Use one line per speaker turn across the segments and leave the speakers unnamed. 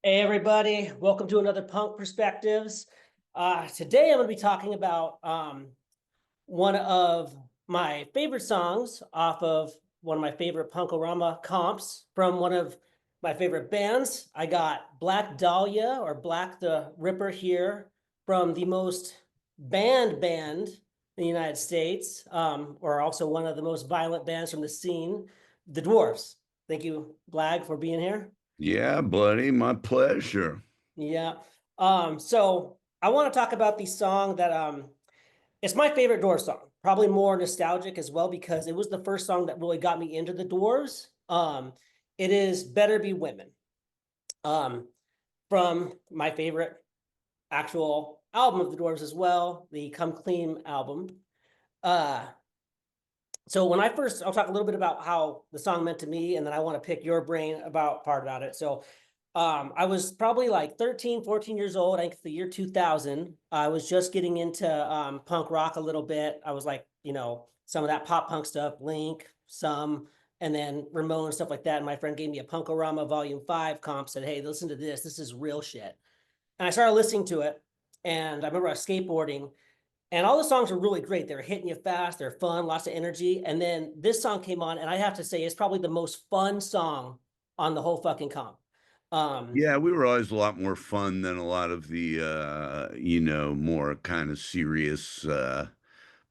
Hey everybody, welcome to another Punk Perspectives. Today I'm going to be talking about one of my favorite songs off of one of my favorite Punk-O-Rama comps from one of my favorite bands. I got Blag Dahlia or Black the Ripper here from the most banned band in the United States, or also one of the most violent bands from the scene, the Dwarves. Thank you, Blag, for being here.
Yeah, buddy, my pleasure.
Yeah. So I want to talk about the song that it's my favorite Doors song. Probably more nostalgic as well because it was the first song that really got me into the Doors. It is Better Be Women. Um, from my favorite actual album of the Doors as well, the Come Clean album. Uh, so when I first, I'll talk a little bit about how the song meant to me, and then I want to pick your brain about part about it. So I was probably like 13, 14 years old. I think it's the year 2000. I was just getting into punk rock a little bit. I was like, some of that pop punk stuff, Link, some, and then Ramon and stuff like that. And my friend gave me a Punk-O-Rama Volume 5 comp, said, hey, listen to this. This is real shit. And I started listening to it. And I remember I was skateboarding and all the songs were really great. They were hitting you fast. They're fun, lots of energy. And then this song came on, and I have to say, it's probably the most fun song on the whole fucking comp. Um,
Yeah, we were always a lot more fun than a lot of the more kind of serious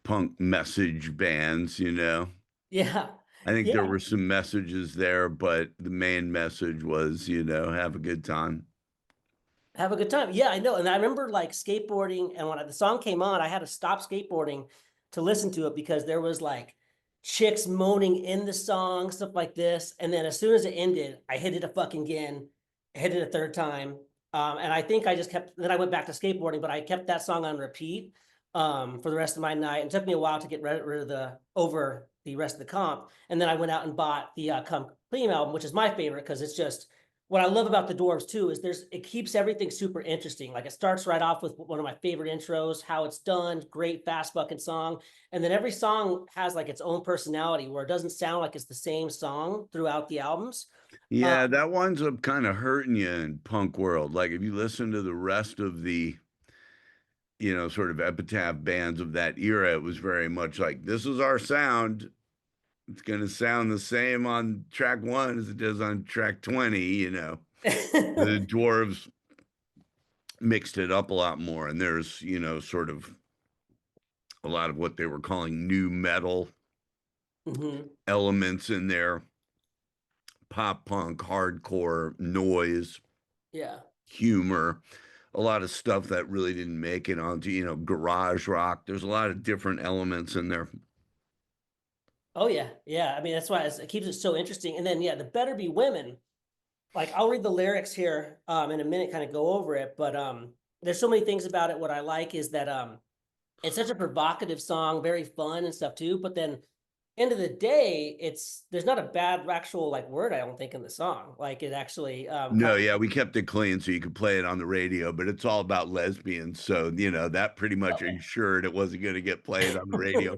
punk message bands.
yeah,
I think there
yeah,
were some messages there, but the main message was have a good time.
have a good time. Yeah, I know. And I remember like skateboarding, and when the song came on, I had to stop skateboarding to listen to it because there was like chicks moaning in the song, stuff like this. And then as soon as it ended, I hit it a fucking again, hit it a third time. And I think I just kept, then I went back to skateboarding, but I kept that song on repeat for the rest of my night. It took me a while to get rid of over the rest of the comp. And then I went out and bought the Come Clean album, which is my favorite because it's just, what I love about the Dwarves too is it keeps everything super interesting. Like it starts right off with one of my favorite intros, how it's done, great fast fucking song. And then every song has like its own personality where it doesn't sound like it's the same song throughout the albums. Uh,
Yeah, that winds up kind of hurting you in punk world. Like if you listen to the rest of the sort of epitaph bands of that era, it was very much like this is our sound. It's going to sound the same on track one as it does on track 20. The dwarves mixed it up a lot more, and there's sort of a lot of what they were calling new metal
mhm.
elements in there, pop punk, hardcore, noise,
Yeah.
humor, a lot of stuff that really didn't make it onto garage rock. There's a lot of different elements in there.
Oh yeah. Yeah. I mean, that's why it keeps it so interesting. And then, yeah, the Better Be Women. Like I'll read the lyrics here in a minute, kind of go over it. But there's so many things about it. What I like is that it's such a provocative song, very fun and stuff too. But then end of the day, there's not a bad actual like word, I don't think, in the song. Like it actually
No, yeah, we kept it clean so you could play it on the radio, but it's all about lesbians. So that pretty much
okay.
ensured it wasn't going to get played on the radio.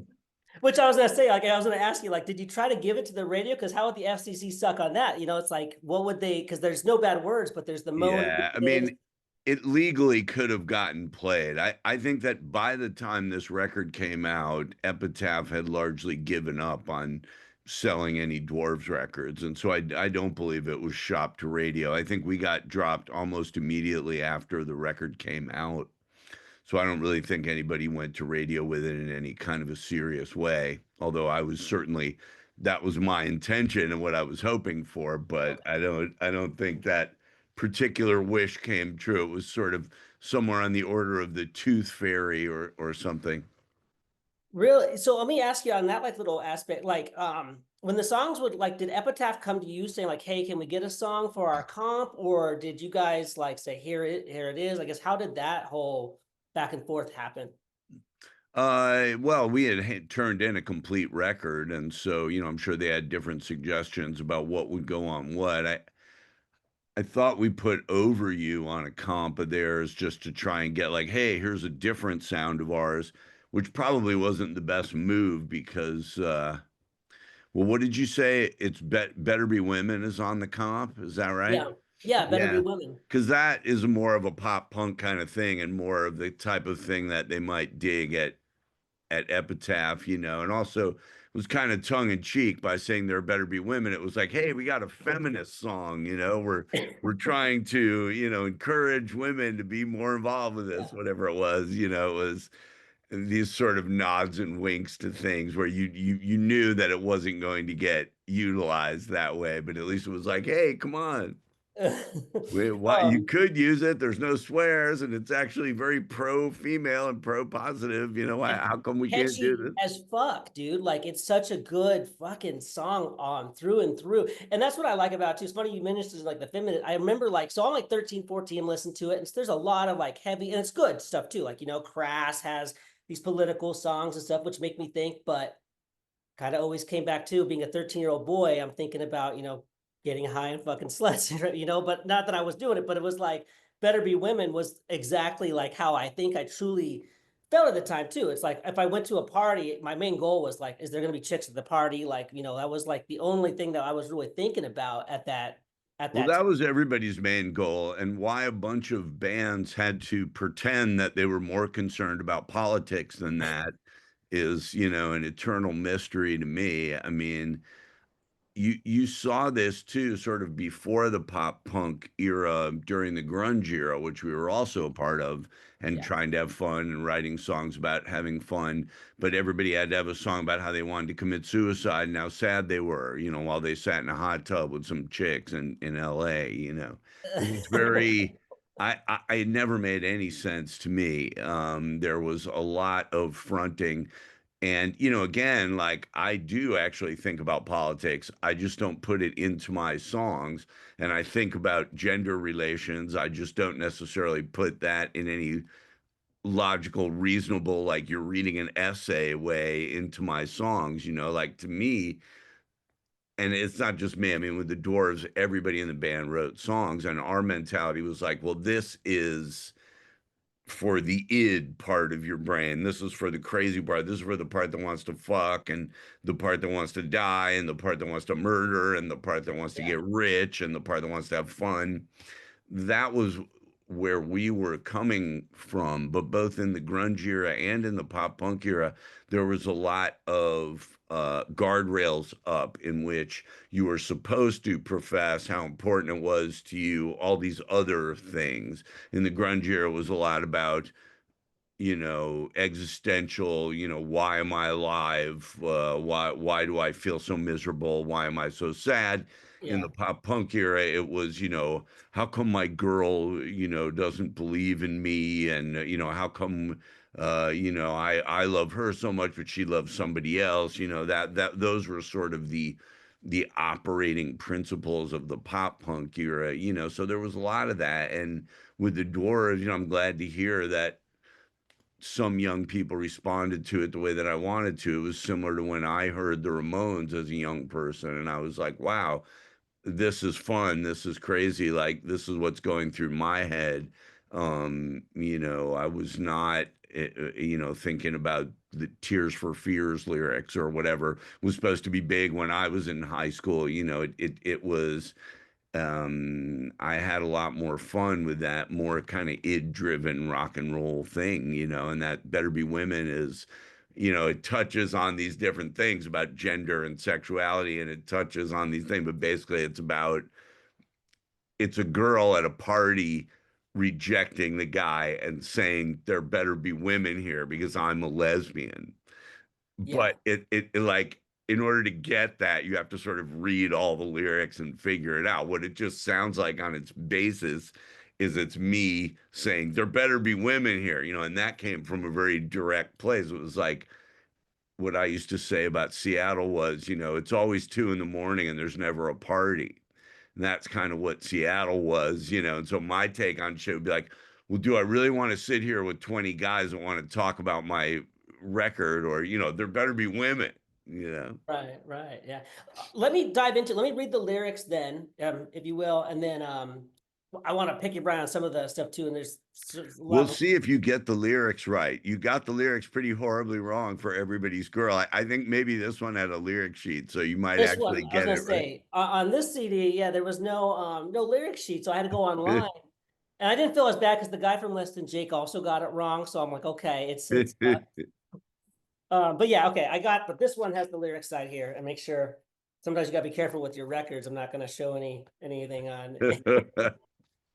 Which I was gonna say, like I was gonna ask you, like, did you try to give it to the radio? Because how would the FCC suck on that? It's like, what would they? Because there's no bad words, but there's the moaning.
Yeah, I mean, it legally could have gotten played. I think that by the time this record came out, Epitaph had largely given up on selling any Dwarves records. And so I don't believe it was shopped to radio. I think we got dropped almost immediately after the record came out. So I don't really think anybody went to radio with it in any kind of a serious way. Although that was my intention and what I was hoping for, but
Okay.
I don't think that particular wish came true. It was sort of somewhere on the order of the Tooth Fairy or something.
Really? So let me ask you on that like little aspect, like when the songs would like, did Epitaph come to you saying like, hey, can we get a song for our comp? Or did you guys like say, here it is? I guess how did that whole back and forth happen?
Well, we had turned in a complete record, and so I'm sure they had different suggestions about what would go on what. I thought we put Over You on a comp of theirs just to try and get like, hey, here's a different sound of ours, which probably wasn't the best move because, well, what did you say? Better Be Women is on the comp. Is that right?
Yeah. Yeah, better be
Yeah.
women.
Because that is more of a pop punk kind of thing and more of the type of thing that they might dig at Epitaph, and also it was kind of tongue in cheek by saying there better be women. It was like, hey, we got a feminist song, we're trying to, encourage women to be more involved with this,
Yeah.
whatever it was, it was these sort of nods and winks to things where you knew that it wasn't going to get utilized that way, but at least it was like, hey, come on. Why you
Um,
could use it? There's no swears, and it's actually very pro female and pro positive.
and
How come we can't do
catchy
this?
as fuck, dude. Like it's such a good fucking song on through and through. And that's what I like about it too. It's funny you mentioned like the feminine. I remember like so I'm like 13, 14 listening to it, and there's a lot of like heavy and it's good stuff too. Like, Crass has these political songs and stuff, which make me think, but kind of always came back to being a 13-year-old boy. I'm thinking about, getting high and fucking sluts, but not that I was doing it, but it was like Better Be Women was exactly like how I think I truly felt at the time too. It's like if I went to a party, my main goal was like, is there gonna be chicks at the party? Like, that was like the only thing that I was really thinking about at
Well,
that
that
time.
was everybody's main goal, and why a bunch of bands had to pretend that they were more concerned about politics than that is, an eternal mystery to me. I mean, you saw this too sort of before the pop punk era during the grunge era, which we were also a part of, and
Yeah.
trying to have fun and writing songs about having fun, but everybody had to have a song about how they wanted to commit suicide and how sad they were, while they sat in a hot tub with some chicks in LA. It was very it never made any sense to me. There was a lot of fronting, and, again, like I do actually think about politics. I just don't put it into my songs. And I think about gender relations. I just don't necessarily put that in any logical, reasonable, like you're reading an essay way into my songs. Like to me, and it's not just me. I mean, with the Dwarves, everybody in the band wrote songs, and our mentality was like, well, this is for the id part of your brain. This is for the crazy part. This is for the part that wants to fuck, and the part that wants to die, and the part that wants to murder, and the part that wants to
Yeah.
get rich, and the part that wants to have fun. That was where we were coming from. But both in the grunge era and in the pop punk era, there was a lot of guardrails up in which you were supposed to profess how important it was to you, all these other things. In the grunge era, it was a lot about existential, why am I alive? Why do I feel so miserable? Why am I so sad? In the
Yeah.
pop punk era, it was, how come my girl, doesn't believe in me? And, how come, I love her so much, but she loves somebody else, that those were sort of the operating principles of the pop punk era, so there was a lot of that. And with the Dwarves, I'm glad to hear that some young people responded to it the way that I wanted to. It was similar to when I heard the Ramones as a young person, and I was like, wow, this is fun. This is crazy. Like, this is what's going through my head. I was not, thinking about the Tears for Fears lyrics or whatever was supposed to be big when I was in high school. It was I had a lot more fun with that more kind of id driven rock and roll thing, and that Better Be Women is, it touches on these different things about gender and sexuality, and it touches on these things, but basically it's a girl at a party rejecting the guy and saying there better be women here because I'm a lesbian.
Yeah.
But it like, in order to get that, you have to sort of read all the lyrics and figure it out. What it just sounds like on its basis is it's me saying there better be women here, and that came from a very direct place. It was like what I used to say about Seattle was, it's always 2 in the morning and there's never a party. And that's kind of what Seattle was, And so my take on shit would be like, well, do I really want to sit here with 20 guys that want to talk about my record? Or, there better be women.
Right, right, yeah. Let me dive into. Let me read the lyrics then, if you will, and then I want to pick your brain on some of the stuff too, and there's a
We'll
lot of
see if you get the lyrics right. You got the lyrics pretty horribly wrong for Everybody's Girl. I think maybe this one had a lyric sheet, so you might
this one.
actually
I was
get
gonna
it right.
say on this CD, yeah, there was no lyric sheet, so I had to go online, and I didn't feel as bad because the guy from Less Than Jake also got it wrong, so I'm like, okay, it's but yeah, okay, but this one has the lyric side here, and make sure. Sometimes you gotta be careful with your records. I'm not gonna show anything on.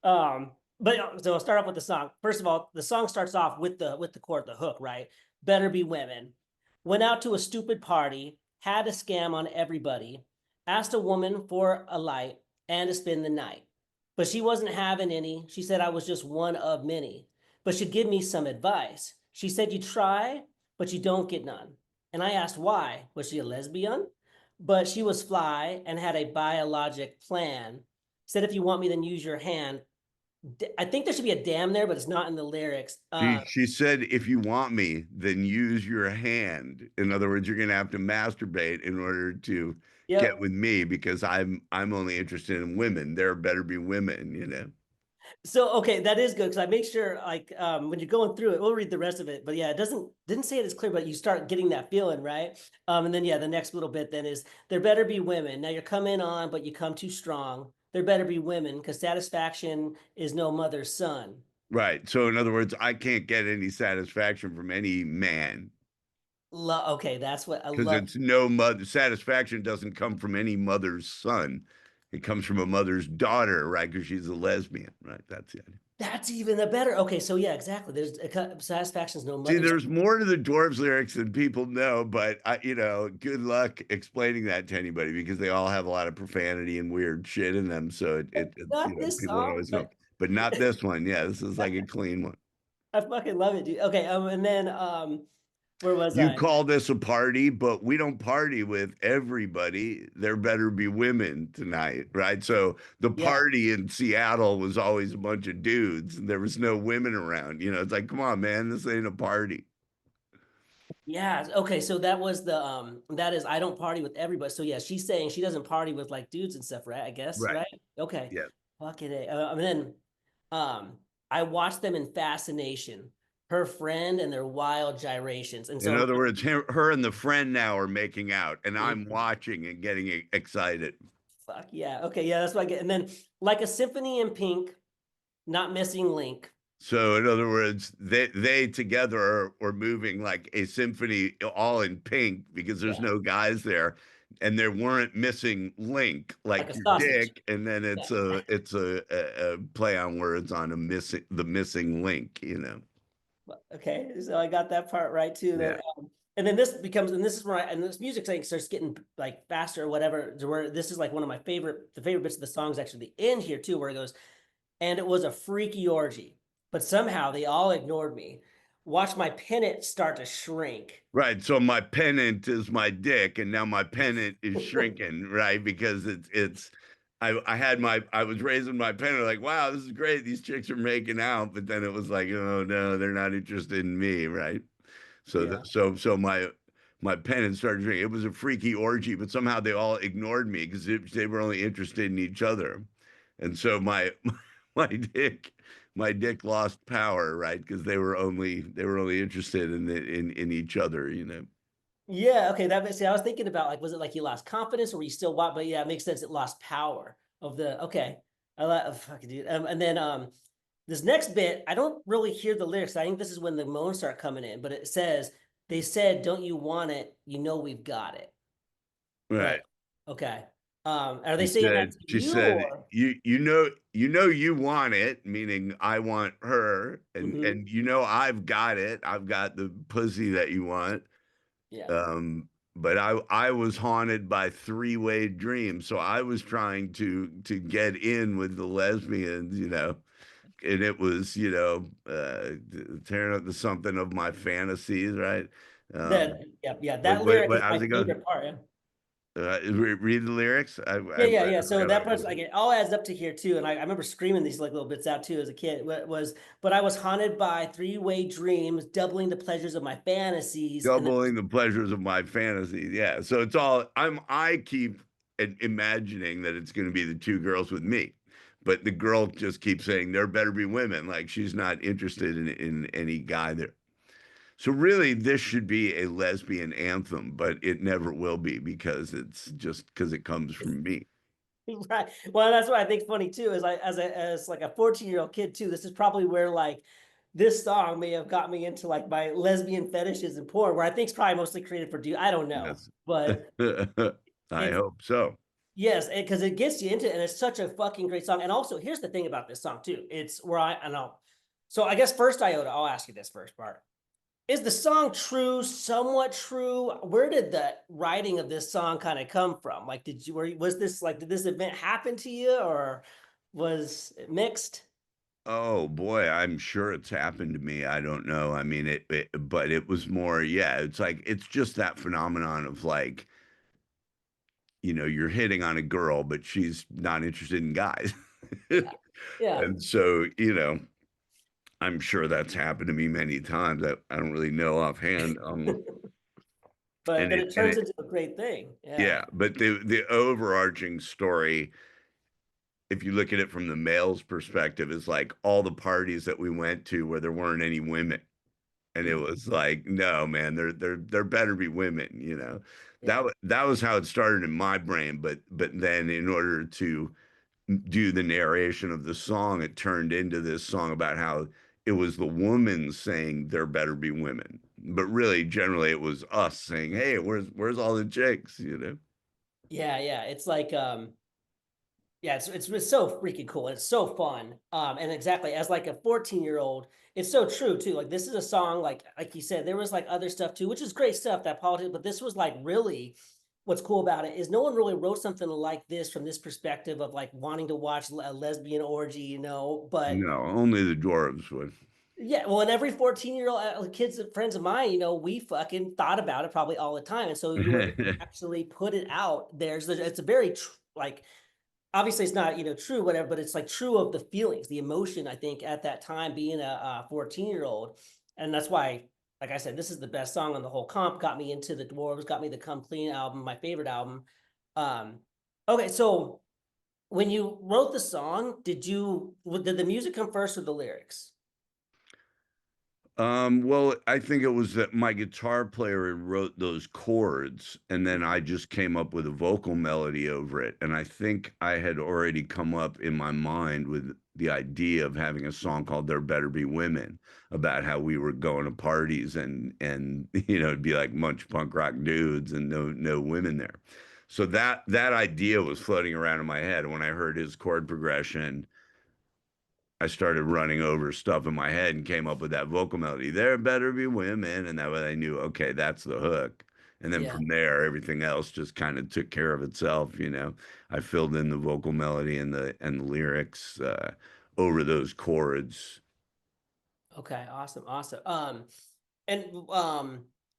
But so I'll start off with the song. First of all, the song starts off with the chord, the hook, right? Better be women. Went out to a stupid party, had a scam on everybody, asked a woman for a light and to spend the night. But she wasn't having any. She said I was just one of many. But she'd give me some advice. She said you try, but you don't get none. And I asked why. Was she a lesbian? But she was fly and had a biologic plan. Said if you want me, then use your hand. I think there should be a damn there, but it's not in the lyrics.
She said, if you want me, then use your hand. In other words, you're gonna have to masturbate in order to get
Yep.
with me because I'm only interested in women. There better be women, you know.
So okay, that is good because I make sure like when you're going through it, we'll read the rest of it. But yeah, it didn't say it as clear, but you start getting that feeling, right? And then yeah, the next little bit then is there better be women. Now you're coming on, but you come too strong. There better be women because satisfaction is no mother's son.
Right. So in other words, I can't get any satisfaction from any man
Okay, that's what I
because
love.
it's no mother satisfaction doesn't come from any mother's son. It comes from a mother's daughter, right? Because she's a lesbian, right? That's it.
That's even a better. Okay, so yeah, exactly. There's satisfaction is no
See,
mother's.
there's more to the Dwarves lyrics than people know, but good luck explaining that to anybody because they all have a lot of profanity and weird shit in them. So it's
Not this
people don't
song,
always know,
but
but not this one. Yeah, this is like a clean one.
I fucking love it, dude. Okay, and then where was
You
I?
call this a party, but we don't party with everybody. There better be women tonight, right? So the
Yeah,
party in Seattle was always a bunch of dudes, and there was no women around. It's like, come on, man, this ain't a party.
yeah. Okay, so that was the that is I don't party with everybody. So yeah, she's saying she doesn't party with like dudes and stuff, right? I guess,
Right.
right? Okay.
Yeah.
Fucking A. And then I watched them in fascination, her friend and their wild gyrations. And
In
so
other words, her and the friend now are making out, and I'm
Mhm.
watching and getting excited.
Fuck yeah. Okay, yeah, that's what I get. And then like a symphony in pink, not missing link.
So, in other words, they together are moving like a symphony, all in pink because there's
Yeah,
no guys there, and there weren't missing link
like
like
a
your
sausage.
dick, and then
Yeah.
it's a play on words on the missing link,
Okay, so I got that part right too.
Yeah.
And then this becomes, and this is where and this music thing starts getting like faster or whatever. To where this is like one of my the favorite bits of the song is actually the end here too, where it goes, and it was a freaky orgy, but somehow they all ignored me. Watch my pennant start to shrink.
Right. So my pennant is my dick, and now my pennant is shrinking, right? Because I was raising my pennant like, wow, this is great. These chicks are making out, but then it was like, oh no, they're not interested in me, right? So
Yeah.
so my pennant started shrinking. It was a freaky orgy, but somehow they all ignored me because they were only interested in each other, and so my dick my dick lost power, right? Because they were only interested in each other.
Yeah, okay. See, I was thinking about like, was it like you lost confidence or were you still what? But yeah, it makes sense. It lost power of the okay. I like fucking dude. And then this next bit, I don't really hear the lyrics. I think this is when the moans start coming in, but it says, they said, don't you want it? You know we've got it. Right.
Right.
Okay. Are they
She
saying that
said,
to
she
you
said,
or
you want it, meaning I want her, and
Mhm.
I've got it. I've got the pussy that you want.
Yeah.
But I was haunted by three-way dreams, so I was trying to get in with the lesbians, and it was tearing up the something of my fantasies, right?
That
Um,
yeah, yeah.
what,
That
what,
lyric
what,
is
how's
my
it go?
favorite part. Yeah.
Read the lyrics.
Yeah.
I
So
forgot
that
about
part's
this.
like it all adds up to here too. And I remember screaming these like little bits out too as a kid. But I was haunted by three-way dreams, doubling the pleasures of my fantasies. And then
Doubling the pleasures of my fantasies. Yeah. So I keep imagining that it's going to be the two girls with me. but the girl just keeps saying there better be women. Like she's not interested in any guy there. So really, this should be a lesbian anthem, but it never will be because it's just because it comes from me.
Right. Well, that's what I think funny too, is like as like a 14-year-old kid too, this is probably where like this song may have got me into like my lesbian fetishes and porn, where I think it's probably mostly created for dude. I don't know.
Yes.
But
I
it's
hope so.
yes, because it gets you into it, and it's such a fucking great song. And also, here's the thing about this song too. It's where I know. So I guess first, Iota, I'll ask you this first part. Is the song true, somewhat true? Where did the writing of this song kind of come from? Like, was this like, did this event happen to you, or was it mixed?
Oh boy, I'm sure it's happened to me. I don't know. I mean, but it was more, yeah, it's like, it's just that phenomenon of like, you're hitting on a girl, but she's not interested in guys.
Yeah, yeah.
And so, I'm sure that's happened to me many times. I don't really know offhand.
but
And
but
it,
it
and
turns
it,
into a great thing. Yeah,
yeah, but the overarching story, if you look at it from the male's perspective, is like all the parties that we went to where there weren't any women. And it
mhm,
was like, no, man, there better be women,
yeah,
that was how it started in my brain, but then in order to do the narration of the song, it turned into this song about how it was the woman saying there better be women. But really, generally it was us saying, hey, where's all the chicks?
yeah, yeah. It's like yeah, it's so freaking cool. And it's so fun. And exactly as like a 14-year-old, it's so true too. Like this is a song, like you said, there was like other stuff too, which is great stuff, that politics, but this was like really what's cool about it is no one really wrote something like this from this perspective of like wanting to watch a lesbian orgy, but
No, only the dwarves would.
yeah, well, and every 14-year-old kids, friends of mine, we fucking thought about it probably all the time. And so you were able to actually put it out there. So it's a very like obviously it's not true whatever, but it's like true of the feelings, the emotion, I think at that time being a 14-year-old. And that's why, like I said, this is the best song on the whole comp. Got me into the Dwarves, got me the Come Clean album, my favorite album. um okay, so when you wrote the song, did the music come first or the lyrics?
Well, I think it was that my guitar player had wrote those chords, and then I just came up with a vocal melody over it. And I think I had already come up in my mind with the idea of having a song called "There Better Be Women," about how we were going to parties and it'd be like much punk rock dudes and no women there. So that idea was floating around in my head. And when I heard his chord progression, I started running over stuff in my head and came up with that vocal melody. There better be women, and that way I knew, okay, that's the hook. And then
Yeah.
from there, everything else just kind of took care of itself. I filled in the vocal melody and the lyrics over those chords.
Okay, awesome, awesome. And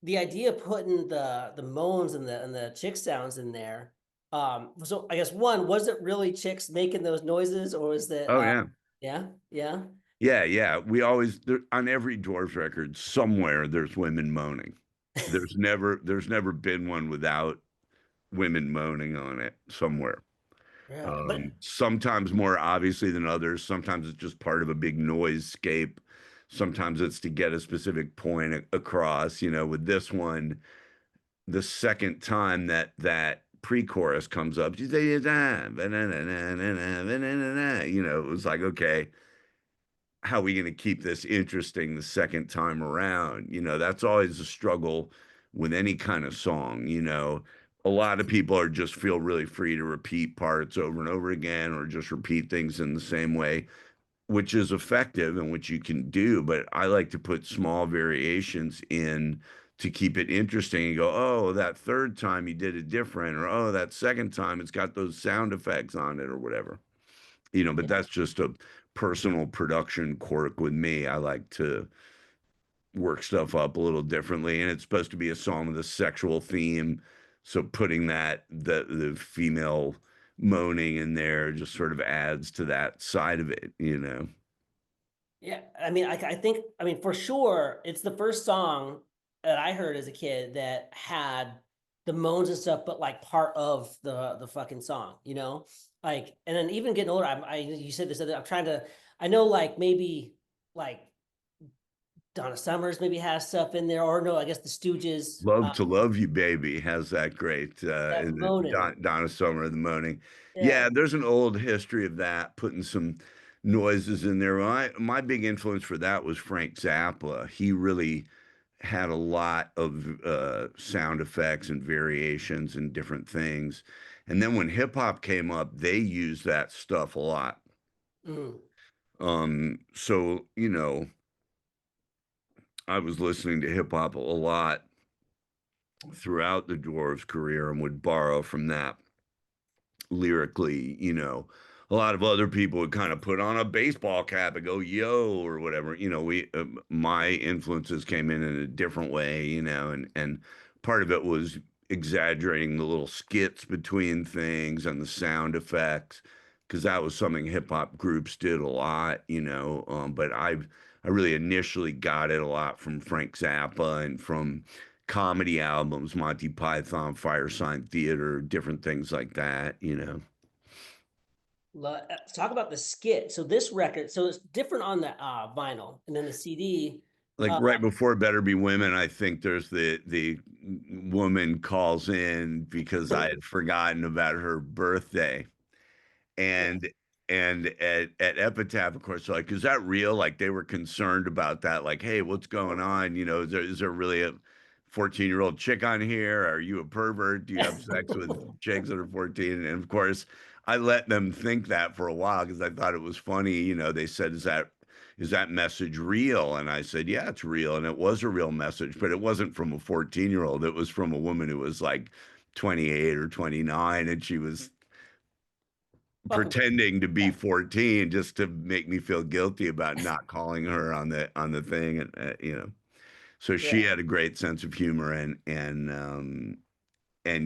the idea of putting the moans and the chick sounds in there. So I guess one, was it really chicks making those noises, or was it
Oh yeah,
yeah, yeah,
yeah. We always on every Dwarves record somewhere there's women moaning. There's never been one without women moaning on it somewhere.
really? But
Sometimes more obviously than others. Sometimes it's just part of a big noise scape. Sometimes it's to get a specific point across. With this one, the second time that pre-chorus comes up, you say, it was like, okay, how are we going to keep this interesting the second time around? That's always a struggle with any kind of song. A lot of people are just feel really free to repeat parts over and over again, or just repeat things in the same way, which is effective and which you can do. But I like to put small variations in to keep it interesting and go, oh, that third time you did it different, or oh, that second time it's got those sound effects on it, or whatever. But that's just a personal production quirk with me. I like to work stuff up a little differently, and it's supposed to be a song with a sexual theme. So putting the female moaning in there just sort of adds to that side of it.
yeah, I mean, I think, for sure, it's the first song that I heard as a kid that had the moans and stuff, but like part of the fucking song, like, and then even getting older, you said this, I'm trying to, I know like maybe like Donna Summers maybe has stuff in there, or no, I guess the Stooges,
Love to Love You Baby has that great
that
in the
moaning.
Donna Summer, the moaning.
Yeah.
Yeah, there's an old history of that, putting some noises in there. My big influence for that was Frank Zappa. He really had a lot of sound effects and variations and different things. And then when hip hop came up, they used that stuff a lot.
Mm.
So, I was listening to hip hop a lot throughout the Dwarves career and would borrow from that lyrically. A lot of other people would kind of put on a baseball cap and go, yo, or whatever. My influences came in a different way, and part of it was exaggerating the little skits between things and the sound effects, because that was something hip hop groups did a lot, but I really initially got it a lot from Frank Zappa and from comedy albums, Monty Python, Firesign Theater, different things like that.
Talk about the skit. So this record, so it's different on the vinyl, and then the CD.
Like
Uh,
right before Better Be Women, I think there's the woman calls in because I had forgotten about her birthday.
yeah,
And at Epitaph, of course, they're like, is that real? Like they were concerned about that. Like, hey, what's going on? Is there really a 14-year-old chick on here? Are you a pervert? Do you have sex with chicks that are 14? And of course, I let them think that for a while because I thought it was funny. They said, is that message real? And I said, yeah, it's real. And it was a real message, but it wasn't from a 14-year-old. It was from a woman who was like 28 or 29, and she was
fucking with
pretending to be
yeah,
14 just to make me feel guilty about not calling her on the thing. And so she
yeah,
had a great sense of humor, and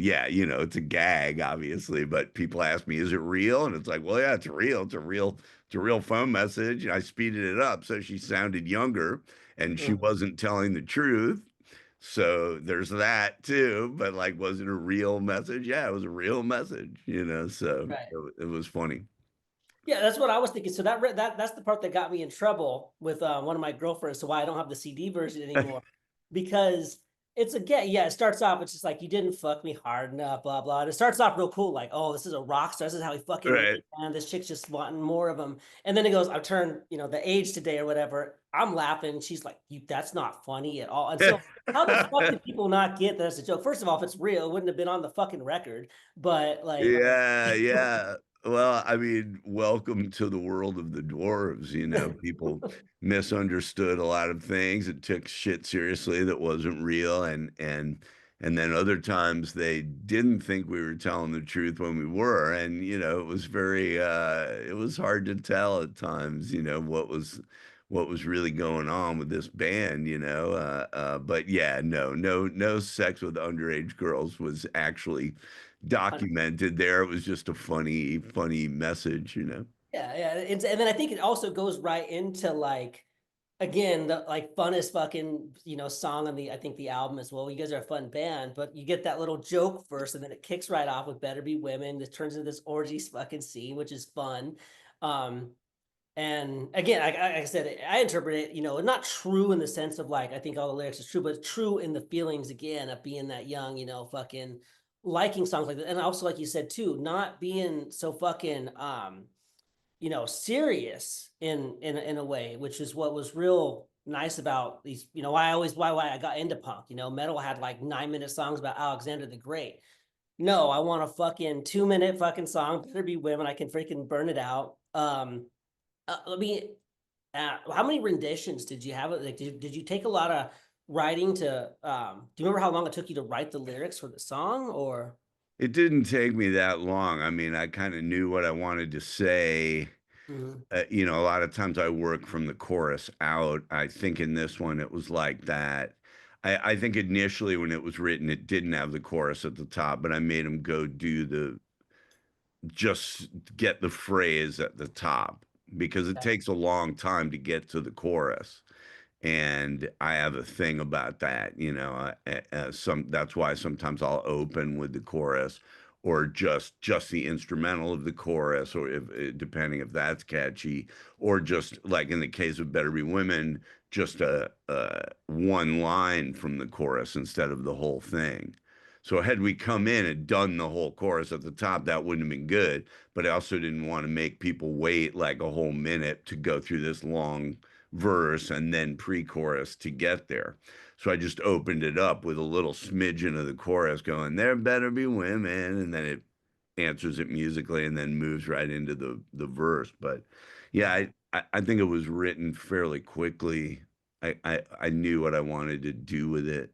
yeah, it's a gag obviously, but people ask me, is it real? And it's like, well, yeah, it's real. It's a real phone message. I speeded it up so she sounded younger and she
mm,
wasn't telling the truth. So there's that too, but like, was it a real message? Yeah, it was a real message, so
right.
it was funny.
Yeah, that's what I was thinking. So that's the part that got me in trouble with one of my girlfriends. So why I don't have the CD version anymore, because it's again, yeah, it starts off. It's just like you didn't fuck me hard enough, blah blah. And it starts off real cool, like, oh, this is a rock star. This is how he fucking is,
Right.
and this chick's just wanting more of him. And then it goes, I've turned, the age today or whatever. I'm laughing. She's like, that's not funny at all. And so how the fuck did people not get that as a joke? First of all, if it's real, it wouldn't have been on the fucking record. But like,
Yeah, yeah. Well, I mean, welcome to the world of the dwarves. People misunderstood a lot of things and took shit seriously that wasn't real, and then other times they didn't think we were telling the truth when we were, and it was hard to tell at times, what was really going on with this band. But yeah, no sex with underage girls was actually documented there. It was just a funny message.
yeah, yeah. And then I think it also goes right into like again the like funnest fucking song on the I think the album as well. You guys are a fun band, but you get that little joke first, and then it kicks right off with "Better Be Women." This turns into this orgy fucking scene, which is fun. Um, and again, like I said, I interpret it, not true in the sense of like I think all the lyrics is true, but true in the feelings again of being that young, fucking liking songs like that, and also like you said too, not being so fucking serious in a way, which is what was real nice about these, why I got into punk. Metal had like 9-minute songs about Alexander the Great. No, I want a fucking 2-minute fucking song. Better be women. I can freaking burn it out. Let me. How many renditions did you have? Like, did you take a lot of writing to? Do you remember how long it took you to write the lyrics for the song? Or
It didn't take me that long. I mean, I kind of knew what I wanted to say.
Mhm.
A lot of times I work from the chorus out. I think in this one it was like that. I think initially when it was written, it didn't have the chorus at the top, but I made him go do just get the phrase at the top because it takes a long time to get to the chorus. And I have a thing about that, that's why sometimes I'll open with the chorus or just the instrumental of the chorus, or if depending if that's catchy, or just like in the case of Better Be Women, just a one line from the chorus instead of the whole thing. So had we come in and done the whole chorus at the top, that wouldn't have been good. But I also didn't want to make people wait like a whole minute to go through this long verse and then pre-chorus to get there. So I just opened it up with a little smidgen of the chorus going, "There better be women," and then it answers it musically and then moves right into the verse. But yeah,
Yeah.
I think it was written fairly quickly. I knew what I wanted to do with it.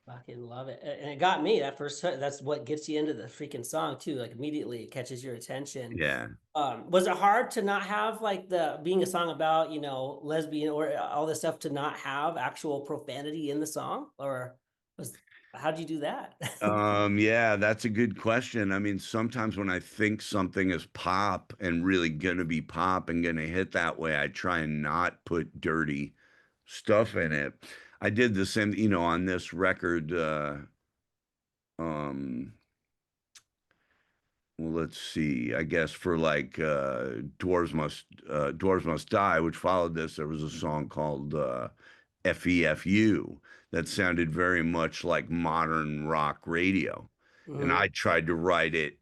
Fucking love it. And it got me that first, that's what gets you into the freaking song too. Like immediately it catches your attention.
Yeah.
Was it hard to not have like the being a song about, lesbian or all this stuff to not have actual profanity in the song? Or was how'd you do that?
Yeah, that's a good question. I mean, sometimes when I think something is pop and really gonna be pop and gonna hit that way, I try and not put dirty stuff in it. I did the same, on this record, um, well, let's see. I guess for like Dwarves Must Die, which followed this, there was a song called FEFU that sounded very much like modern rock radio. And
Mhm.
I tried to write it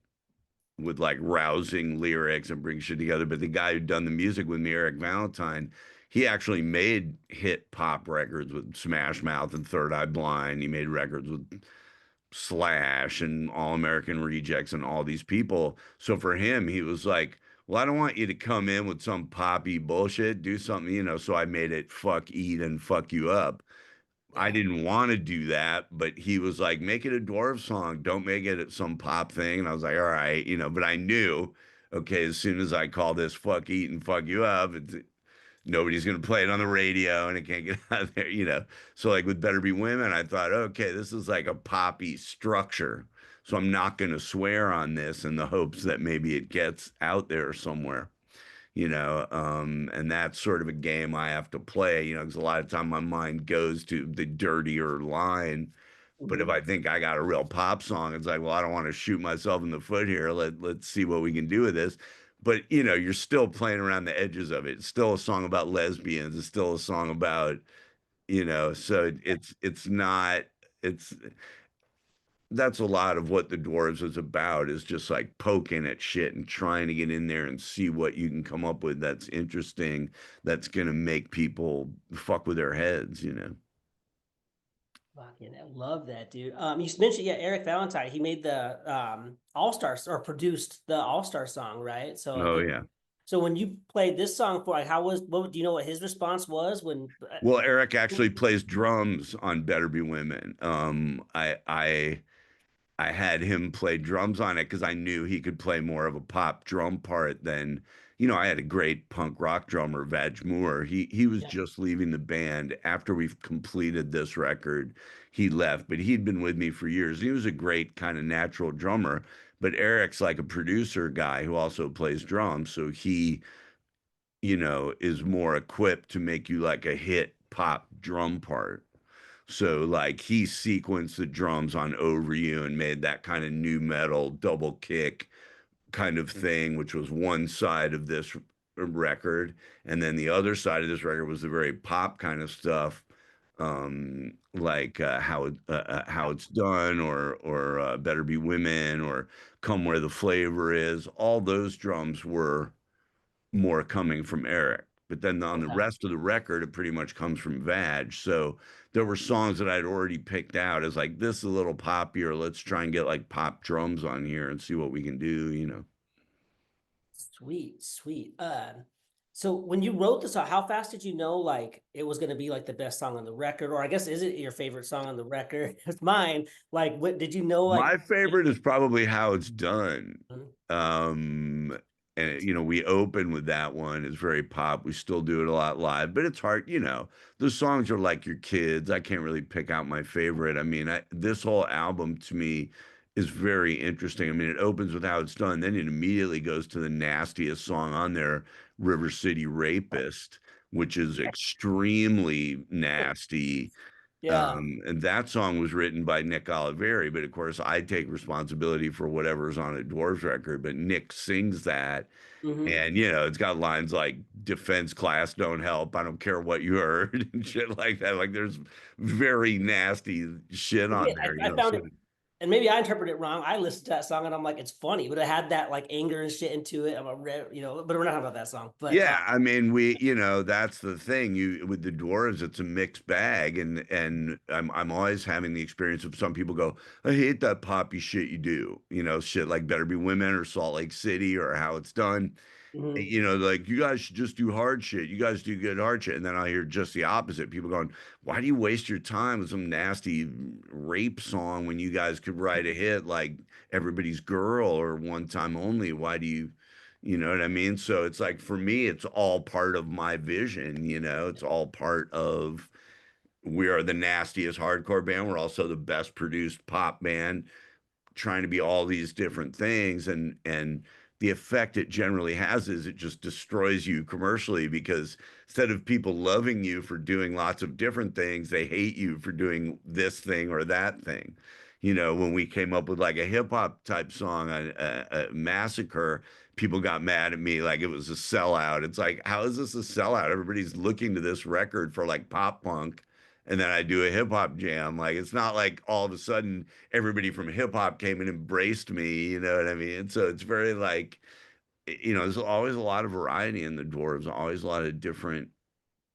with like rousing lyrics and bring shit together. But the guy who'd done the music with me, Eric Valentine, he actually made hit pop records with Smash Mouth and Third Eye Blind. He made records with Slash and All American Rejects and all these people. So for him, he was like, "Well, I don't want you to come in with some poppy bullshit. Do something, So I made it fuck eat and fuck you up. I
Yeah.
didn't want to do that, but he was like, make it a dwarf song. Don't make it some pop thing. And I was like, all right, but I knew, okay, as soon as I call this fuck eat and fuck you up, nobody's going to play it on the radio and it can't get out there. So like with Better Be Women, I thought, okay, this is like a poppy structure. So I'm not going to swear on this in the hopes that maybe it gets out there somewhere. And that's sort of a game I have to play, because a lot of time my mind goes to the dirtier line. But if
Mhm.
I think I got a real pop song, it's like, well, I don't want to shoot myself in the foot here. Let's see what we can do with this. But you're still playing around the edges of it. It's still a song about lesbians. It's still a song about, so it's not it's that's a lot of what the Dwarves is about, is just like poking at shit and trying to get in there and see what you can come up with that's interesting, that's gonna make people fuck with their heads.
Fucking, I love that, dude. You mentioned, yeah, Eric Valentine. He made the All Stars or produced the All Star song, right? So
Oh yeah.
so when you played this song for, like, how was what do you know what his response was when?
Well, Eric actually plays drums on Better Be Women. I had him play drums on it because I knew he could play more of a pop drum part than, I had a great punk rock drummer, Vag Moore. He was
Yeah.
just leaving the band after we've completed this record. He left, but he'd been with me for years. He was a great kind of natural drummer, but Eric's like a producer guy who also plays drums, so he, is more equipped to make you like a hit pop drum part. So like he sequenced the drums on Over You and made that kind of new metal double kick kind of thing, which was one side of this record. And then the other side of this record was the very pop kind of stuff, like how it's done, or Better Be Women, or Come Where the Flavor Is. All those drums were more coming from Eric. But then on the
Okay.
rest of the record, it pretty much comes from Vag. So there were songs that I'd already picked out as like, this is a little poppier. Let's try and get like pop drums on here and see what we can do.
Sweet, sweet. So when you wrote the song, how fast did you know like it was gonna be like the best song on the record? Or I guess is it your favorite song on the record? It's mine. Like, what did you know? Like,
My favorite is probably How It's Done.
Mhm.
Um, and we open with that one. It's very pop. We still do it a lot live, but it's hard. The songs are like your kids. I can't really pick out my favorite. I mean, this whole album to me is very interesting. I mean, it opens with How It's Done, then it immediately goes to the nastiest song on there, River City Rapist, which is extremely nasty.
Yeah.
And that song was written by Nick Oliveri, but of course I take responsibility for whatever's on a Dwarves record. But Nick sings that,
Hmm.
and it's got lines like "defense class don't help. I don't care what you heard" and shit like that. Like there's very nasty shit on
Yeah,
there,
I found
So
it, and maybe I interpret it wrong. I listened to that song and I'm like, it's funny, but it had that like anger and shit into it. I'm a but we're not talking about that song. But
yeah, I mean, that's the thing. You with the Dwarves, it's a mixed bag, and I'm always having the experience of some people go, I hate that poppy shit you do, shit like Better Be Women or Salt Lake City or How It's Done.
mhm.
Like you guys should just do hard shit. You guys do good hard shit. And then I hear just the opposite. People going, why do you waste your time with some nasty rape song when you guys could write a hit like Everybody's Girl or One Time Only? Why do you know what I mean? So it's like for me, it's all part of my vision, it's all part of we are the nastiest hardcore band. We're also the best produced pop band trying to be all these different things, and the effect it generally has is it just destroys you commercially because instead of people loving you for doing lots of different things, they hate you for doing this thing or that thing. When we came up with like a hip hop type song, a Massacre, people got mad at me like it was a sellout. It's like, how is this a sellout? Everybody's looking to this record for like pop punk, and then I do a hip hop jam. Like it's not like all of a sudden everybody from hip hop came and embraced me, you know what I mean? So it's very like, there's always a lot of variety in the Dwarves, always a lot of different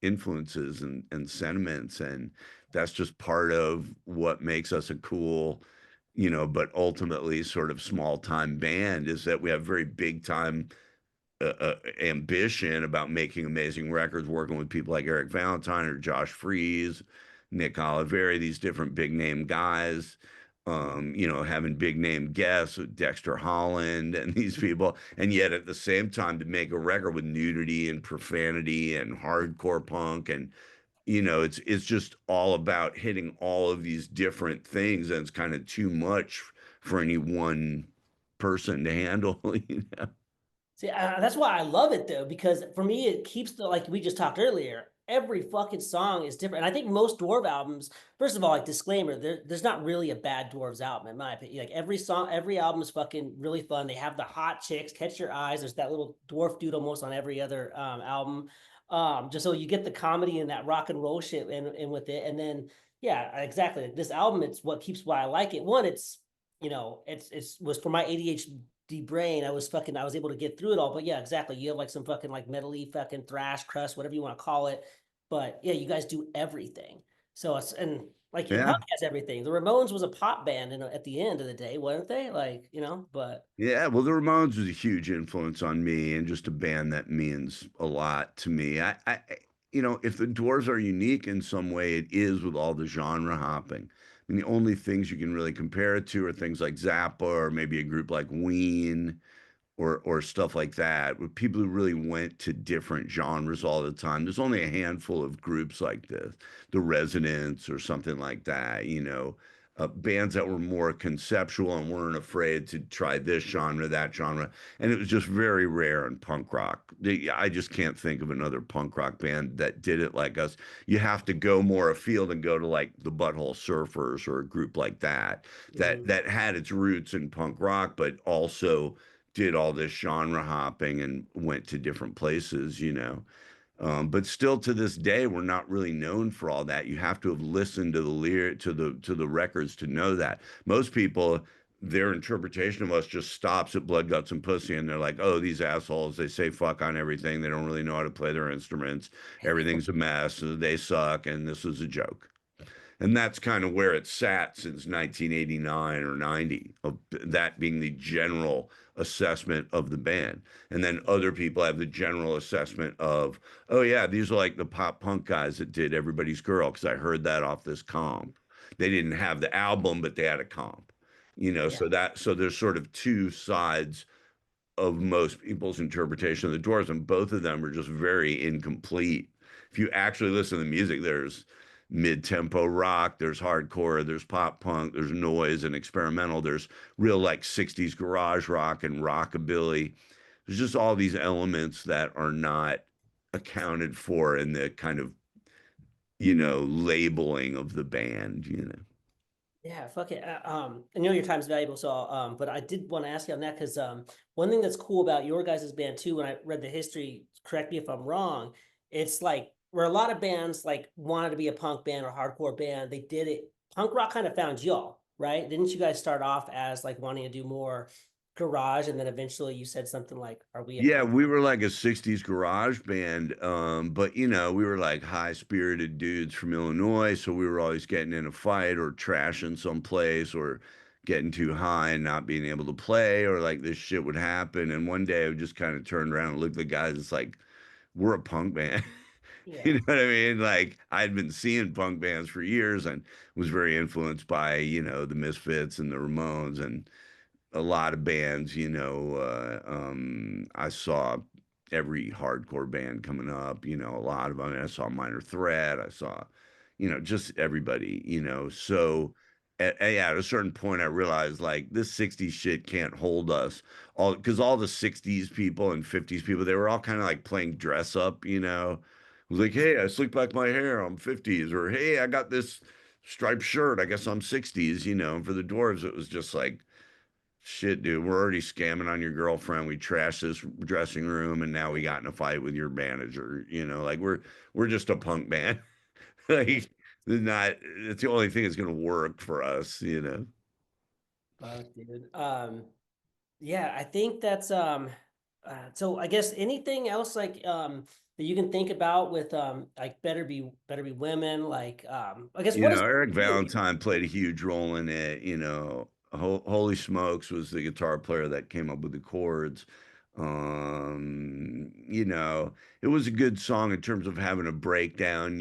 influences and sentiments, and that's just part of what makes us a cool, but ultimately sort of small time band is that we have very big time ambition about making amazing records, working with people like Eric Valentine or Josh Freese, Nick Oliveri, these different big name guys, having big name guests with Dexter Holland and these people. And yet at the same time, to make a record with nudity and profanity and hardcore punk and it's just all about hitting all of these different things, and it's kind of too much for any one person to handle.
See, that's why I love it though, because for me, it keeps the, like we just talked earlier, every fucking song is different. And I think most Dwarf albums, first of all, like disclaimer, there's not really a bad Dwarves album, in my opinion. Like every song, every album is fucking really fun. They have the hot chicks, catch your eyes. There's that little dwarf dude almost on every other album. Just so you get the comedy and that rock and roll shit and with it. And then, yeah, exactly. This album, it's what keeps why I like it. One, it's was for my ADHD brain. I was able to get through it all. But yeah, exactly. You have like some fucking like metally fucking thrash crust, whatever you want to call it. But yeah, you guys do everything. So it's, and like Punk
Yeah.
has everything. The Ramones was a pop band, at the end of the day, weren't they? Like, but
Yeah, well, the Ramones was a huge influence on me and just a band that means a lot to me. If the Doors are unique in some way, it is with all the genre hopping. I mean, the only things you can really compare it to are things like Zappa or maybe a group like Ween or stuff like that, with people who really went to different genres all the time. There's only a handful of groups like this, The Resonance or something like that, bands that were more conceptual and weren't afraid to try this genre, that genre. And it was just very rare in punk rock. I just can't think of another punk rock band that did it like us. You have to go more afield and go to like the Butthole Surfers or a group like that, that
mhm.
that had its roots in punk rock, but also did all this genre hopping and went to different places. But still to this day, we're not really known for all that. You have to have listened to the lyric to the records to know that. Most people, their interpretation of us just stops at Blood, Guts, and Pussy, and they're like, "Oh, these assholes! They say fuck on everything. They don't really know how to play their instruments. Everything's a mess. They suck, and this is a joke." And that's kind of where it sat since 1989 or 90, of that being the general assessment of the band. And then other people have the general assessment of, oh, yeah, these are like the pop punk guys that did Everybody's Girl, because I heard that off this comp. They didn't have the album, but they had a comp.
Yeah.
So there's sort of two sides of most people's interpretation of the Doors, and both of them are just very incomplete. If you actually listen to the music, there's mid-tempo rock, there's hardcore, there's pop punk, there's noise and experimental, there's real like 60s garage rock and rockabilly. There's just all these elements that are not accounted for in the kind of, labeling of the band,
Yeah, fuck it. I know your time's valuable, so but I did want to ask you on that because one thing that's cool about your guys' band too, when I read the history, correct me if I'm wrong, it's like where a lot of bands like wanted to be a punk band or hardcore band, they did it. Punk rock kind of found y'all, right? Didn't you guys start off as like wanting to do more garage, and then eventually you said something like, "Are we a
Yeah,
punk?"
we were like a 60s garage band. But we were like high-spirited dudes from Illinois, so we were always getting in a fight or trashing someplace or getting too high and not being able to play, or like this shit would happen. And one day I would just kind of turn around and look at the guys. It's like, we're a punk band. You
Yeah,
know what I mean? Like I'd been seeing punk bands for years and was very influenced by, the Misfits and the Ramones and a lot of bands, I saw every hardcore band coming up, a lot of them. I saw Minor Threat. I saw, just everybody, So at a certain point, I realized like this 60s shit can't hold us all because all the 60s people and 50s people, they were all kind of like playing dress up, It was like, hey, I slicked back my hair, I'm 50s, or hey, I got this striped shirt, I guess I'm 60s, And for the Dwarves, it was just like, shit, dude, we're already scamming on your girlfriend. We trashed this dressing room, and now we got in a fight with your manager. Like we're just a punk band.
yeah,
Like, not. It's the only thing that's gonna work for us.
fuck, dude. Yeah, I think that's so I guess anything else like that you can think about with like better be women, like I guess what is
Eric
you?
Valentine played a huge role in it. Holy Smokes was the guitar player that came up with the chords. It was a good song in terms of having a breakdown,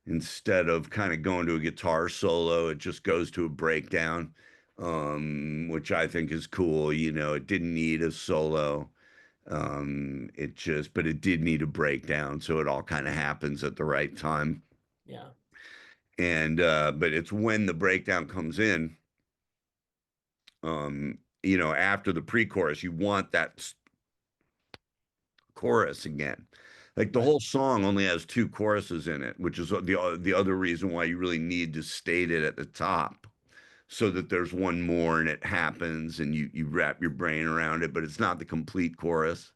instead of kind of going to a guitar solo, it just goes to a breakdown, which I think is cool. It didn't need a solo. But it did need a breakdown, so it all kind of happens at the right time.
Yeah.
And but it's when the breakdown comes in, after the pre-chorus, you want that chorus again. Like the
Right.
whole song only has two choruses in it, which is the other reason why you really need to state it at the top, so that there's one more and it happens and you wrap your brain around it, but it's not the complete chorus.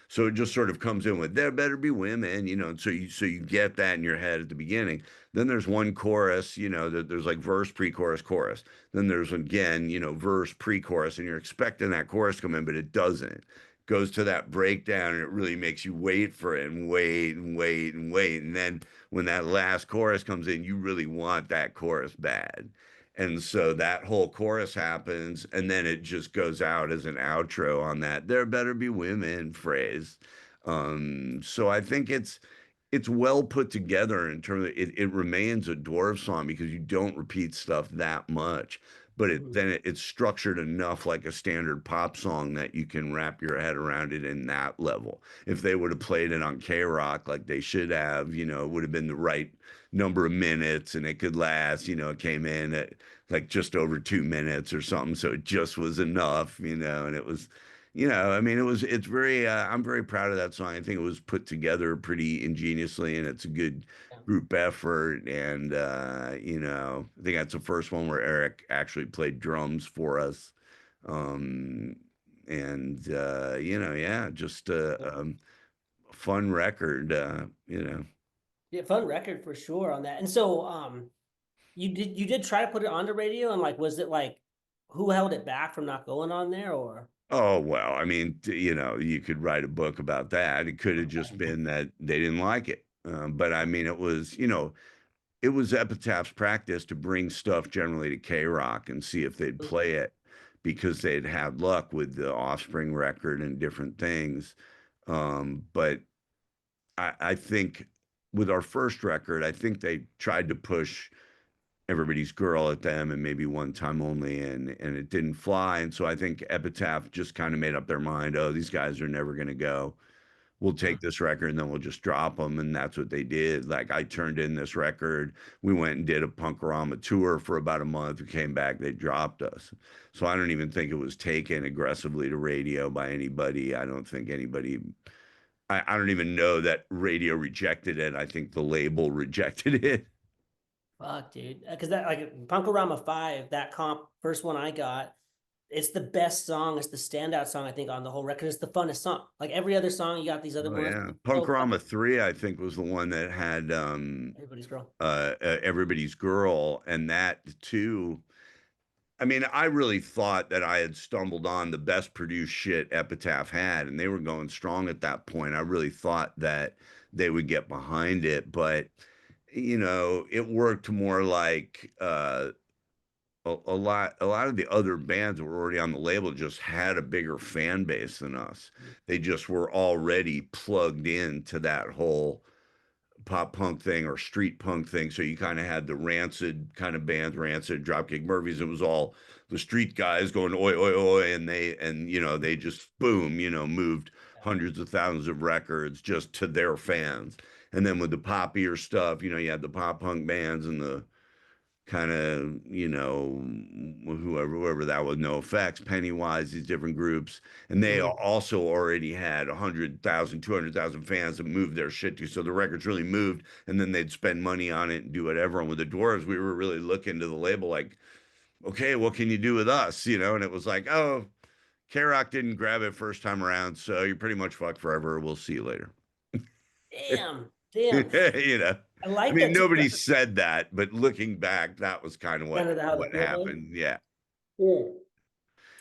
So it just sort of comes in with "there better be women," and so you get that in your head at the beginning. Then there's one chorus, that there's like verse, pre-chorus, chorus. Then there's again, verse, pre-chorus, and you're expecting that chorus to come in, but it doesn't. Goes to that breakdown, and it really makes you wait for it and wait and wait and wait. And then when that last chorus comes in, you really want that chorus bad. And so that whole chorus happens, and then it just goes out as an outro on that "there better be women" phrase. So I think it's well put together in terms of it remains a dwarf song because you don't repeat stuff that much, but
Mhm.
it's structured enough like a standard pop song that you can wrap your head around it in that level. If they would have played it on K Rock like they should have, it would have been the right number of minutes and it could last, it came in at like just over 2 minutes or something. So it just was enough, and it was, I mean, it's very, I'm very proud of that song. I think it was put together pretty ingeniously and it's a good
Yeah.
group effort. And, I think that's the first one where Eric actually played drums for us. Um, yeah, just a fun record,
Yeah, fun record for sure on that. And so you did try to put it on the radio and like was it like who held it back from not going on there or
Oh, well, I mean, you could write a book about that. It could have just
okay.
been that they didn't like it. But I mean, it was Epitaph's practice to bring stuff generally to K Rock and see if they'd play it because they'd had luck with the Offspring record and different things. But I think with our first record, I think they tried to push Everybody's Girl at them and maybe One Time Only, and it didn't fly. And so I think Epitaph just kind of made up their mind, oh, these guys are never going to go. We'll
Uh,
take this record and then we'll just drop them. And that's what they did. Like I turned in this record. We went and did a Punk-O-Rama tour for about a month. We came back, they dropped us. So I don't even think it was taken aggressively to radio by anybody. I don't think anybody I don't even know that radio rejected it. I think the label rejected it.
Fuck, dude. Because that like Punk-O-Rama 5, that comp, first one I got, it's the best song. It's the standout song, I think, on the whole record. It's the funnest song. Like every other song, you got these other
Oh
ones.
yeah.
So fun.
Punk-O-Rama 3, I think, was the one that had
Everybody's girl.
Everybody's Girl, and that too. I mean, I really thought that I had stumbled on the best produced shit Epitaph had, and they were going strong at that point. I really thought that they would get behind it, but it worked more like a lot of the other bands that were already on the label just had a bigger fan base than us. They just were already plugged into that whole pop punk thing or street punk thing. So you kind of had the Rancid kind of bands, Rancid, Dropkick Murphys. It was all the street guys going oi oi oi, and they just boom, moved hundreds of thousands of records just to their fans. And then with the poppier stuff, you had the pop punk bands and the kind of whoever that was, no effects, Pennywise, these different groups, and they
Mhm.
also already had 100,000 200,000 fans that moved their shit to, so the records really moved, and then they'd spend money on it and do whatever. And with the Dwarves, we were really looking to the label like, okay, what can you do with us, and it was like, oh, K-Rock didn't grab it first time around, so you're pretty much fucked forever, we'll see you later.
Damn, damn.
you know
I
I
like
mean,
that too.
nobody said that, but looking back, that was kind of what
Kind of how the
what
feel was.
happened. Yeah.
Mm.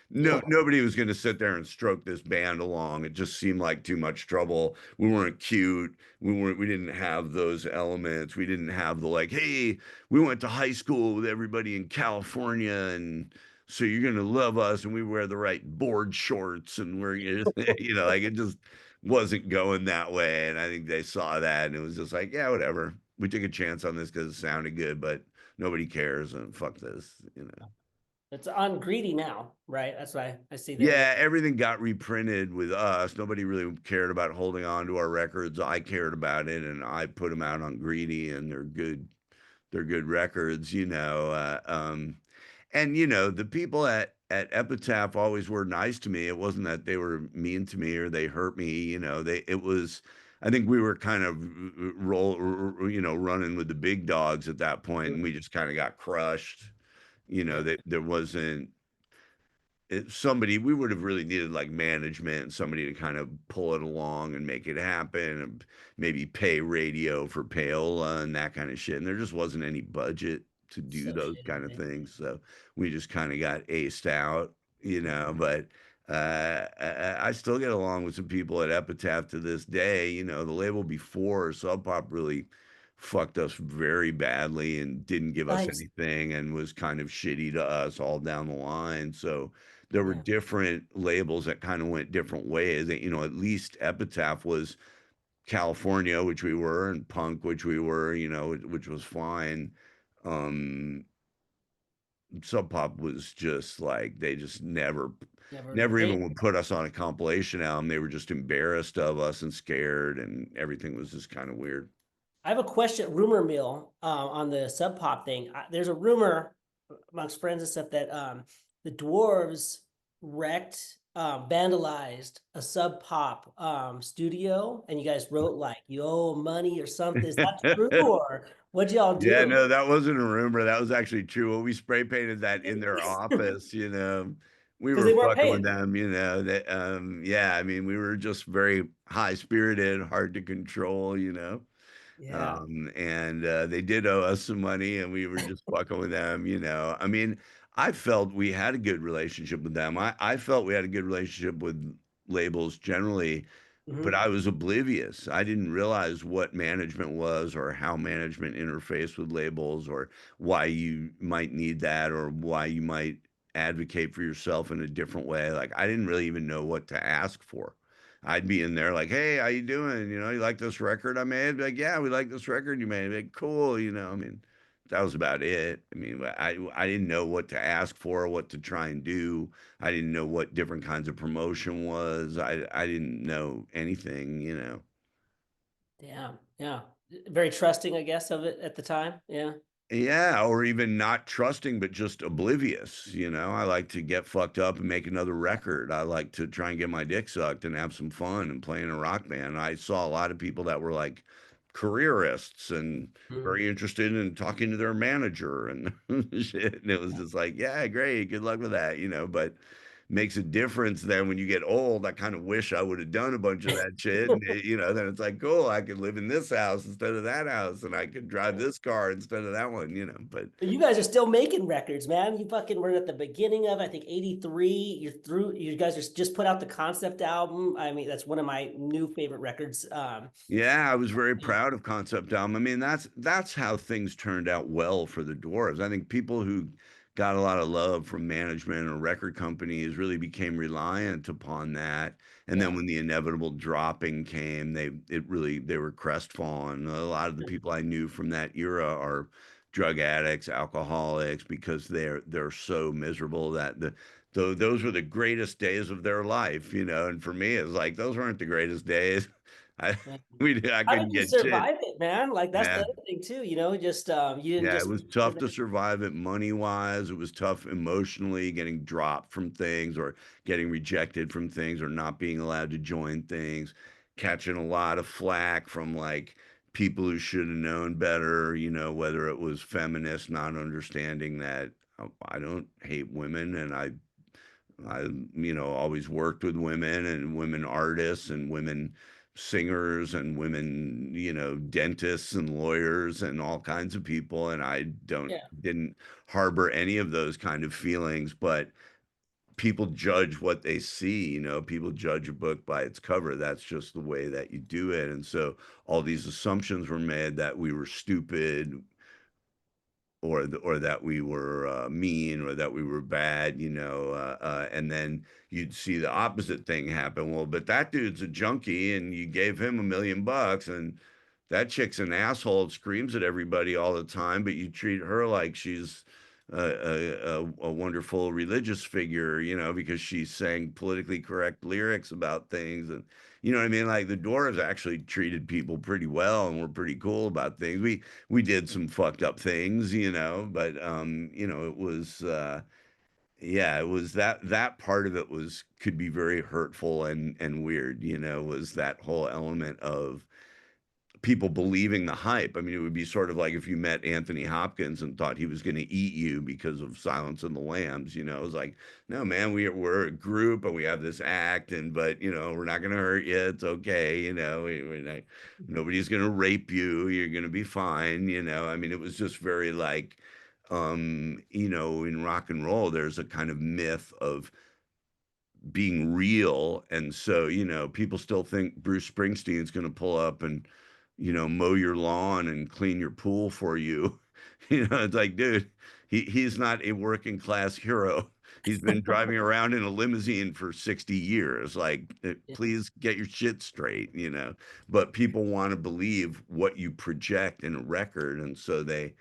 No,
Damn.
nobody was going to sit there and stroke this band along. It just seemed like too much trouble. We weren't cute. We didn't have those elements. We didn't have the like, hey, we went to high school with everybody in California, and so you're going to love us, and we wear the right board shorts, and we're like it just wasn't going that way. And I think they saw that, and it was just like, yeah, whatever. We took a chance on this because it sounded good, but nobody cares, and fuck this.
It's on Greedy now, right? That's why I see there.
Yeah, everything got reprinted with us. Nobody really cared about holding on to our records. I cared about it, and I put them out on Greedy, and they're good. They're good records. And the people at Epitaph always were nice to me. It wasn't that they were mean to me or they hurt me. It was. I think we were kind of running with the big dogs at that point, and we just kind of got crushed.
Yeah.
There wasn't somebody. We would have really needed like management and somebody to kind of pull it along and make it happen, and maybe pay radio for payola and that kind of shit, and there just wasn't any budget to do
So
those
shitty,
kind of
man.
things, so we just kind of got aced out. But I still get along with some people at Epitaph to this day. The label before Sub Pop really fucked us very badly and didn't give us
Nice.
anything and was kind of shitty to us all down the line. So there were
Yeah.
different labels that kind of went different ways. At least Epitaph was California, which we were, and punk, which we were, which was fine. Um, Sub Pop was just like they just never,
Never.
never
They
even would put us on a compilation album. They were just embarrassed of us and scared, and everything was just kind of weird.
I have a question, rumor mill, on the Sub Pop thing. There's a rumor amongst friends and stuff that the Dwarves wrecked, vandalized a Sub Pop studio, and you guys wrote like you owe money or something. Is that true, or what'd y'all
Yeah,
do?
no, that wasn't a rumor. That was actually true. Well, we spray painted that in their office. We
Because
were
they weren't
fucking with
paying.
them. Yeah, I mean, we were just very high spirited, hard to control.
Yeah.
And they did owe us some money, and we were just fucking with them. I mean, I felt we had a good relationship with them. I felt we had a good relationship with labels generally, but
Hmm.
I was oblivious. I didn't realize what management was or how management interfaced with labels or why you might need that or why you might advocate for yourself in a different way. Like I didn't really even know what to ask for. I'd be in there like, "Hey, how you doing? You like this record I made?" Like, "Yeah, we like this record you made." Like, "Cool." I mean, that was about it. I mean, I didn't know what to ask for, what to try and do. I didn't know what different kinds of promotion was. I didn't know anything.
Yeah. Yeah. Very trusting, I guess, of it at the time. Yeah.
Yeah, or even not trusting, but just oblivious. I like to get fucked up and make another record. I like to try and get my dick sucked and have some fun and play in a rock band. I saw a lot of people that were like careerists and
Mhm.
very interested in talking to their manager and shit. And it was just like, yeah, great, good luck with that, but makes a difference then when you get old. I kind of wish I would have done a bunch of that shit. And then it's like, cool, I could live in this house instead of that house, and I could drive this car instead of that one. But
But you guys are still making records, man. You fucking were at the beginning of, I think, 83. You're through, you guys are just put out the concept album. I mean, that's one of my new favorite records.
yeah, I was very proud of Concept Album. I mean, that's how things turned out well for the Dwarves. I think people who got a lot of love from management or record companies really became reliant upon that. And then
Yeah.
when the inevitable dropping came, they were crestfallen. A lot of the people I knew from that era are drug addicts, alcoholics, because they're so miserable that those were the greatest days of their life. And for me, it's like those weren't the greatest days. I
Yeah.
I
How did
couldn't
you
get shit.
survive it, man? Like that's the
Yeah.
other thing too, just you didn't
Yeah, it
just
was tough to survive it money-wise. It was tough emotionally, getting dropped from things or getting rejected from things or not being allowed to join things, catching a lot of flack from like people who should have known better, whether it was feminists not understanding that I don't hate women, and I always worked with women and women artists and women singers and women, dentists and lawyers and all kinds of people. And I
yeah.
didn't harbor any of those kind of feelings, but people judge what they see. People judge a book by its cover. That's just the way that you do it. And so all these assumptions were made that we were stupid, or that we were mean, or that we were bad, and then you'd see the opposite thing happen. Well, but that dude's a junkie, and you gave him $1 million, and that chick's an asshole, screams at everybody all the time, but you treat her like she's a wonderful religious figure, because she's saying politically correct lyrics about things. And you know what I mean? Like the Dwarves actually treated people pretty well and were pretty cool about things. We did some fucked up things, but it was yeah, it was that part of it was could be very hurtful and weird, was that whole element of people believing the hype. I mean, it would be sort of like if you met Anthony Hopkins and thought he was going to eat you because of Silence of the Lambs. It was like, no, man, we're a group and we have this act, and but we're not going to hurt you. It's okay. We're not, nobody's going to rape you. You're going to be fine. I mean, it was just very like, in rock and roll, there's a kind of myth of being real. And so, people still think Bruce Springsteen's going to pull up and, mow your lawn and clean your pool for you. It's like, dude, he's not a working class hero. He's been driving around in a limousine for 60 years. Like,
Yeah.
please get your shit straight. But people want to believe what you project in a record. And so they